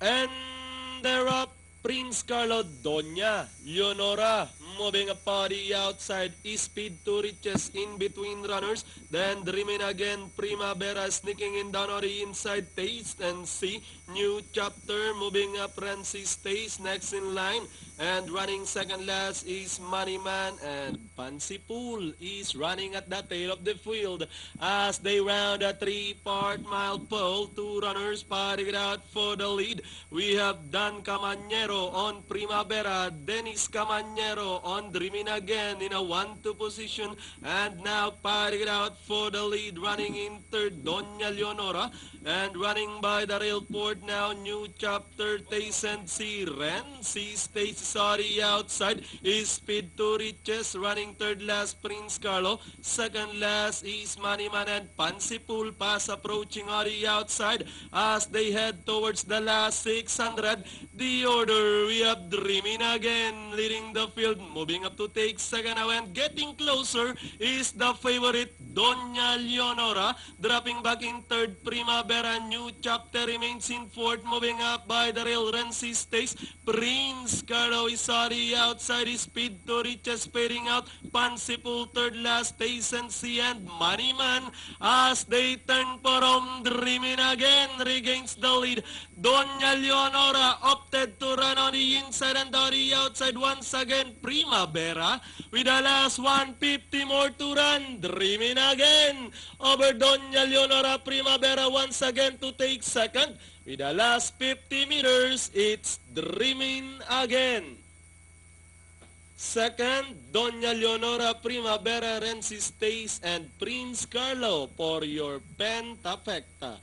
And they're up. Prince Carlo, Doña Leonora moving a party outside. Speed to riches in between runners. Then Dreaming again. Primavera sneaking in down on the inside. Taste and See. New Chapter moving up. Rancy stays next in line. And running second last is Moneyman, and Pansy Pool is running at the tail of the field as they round a 3-part mile pole. Two runners fighting it out for the lead. We have Dan Camañero on Primavera, Dennis Camañero on Dreaming again in a 1-2 position, and now fighting it out for the lead. Running in third, Doña Leonora, and running by the railport now, New Chapter, Taste and See. Renzi stays sorry outside is Speed to Riches. Running third last, Prince Carlo. Second last is Moneyman, and Pansy Pool pass approaching on the outside as they head towards the last 600. The order, we have Dreaming again leading the field, moving up to take second now, and getting closer is the favorite Doña Leonora. Dropping back in third, Primavera. New Chapter remains in fourth, moving up by the rail. Renzi stays. Prince Carlo is sorry outside. Speed to Riches fading out. Pansy Pool third last. Taste and See and Moneyman as they turn for home. Dreaming again regains the lead. Doña Leonora opted to run on the inside and on the outside once again. Primavera with the last 150 more to run. Dreaming again over Doña Leonora. Primavera once again to take second. With the last 50 meters, it's Dreaming again. Second, Doña Leonora, Primavera, Renzi stays, and Prince Carlo for your Pentafecta.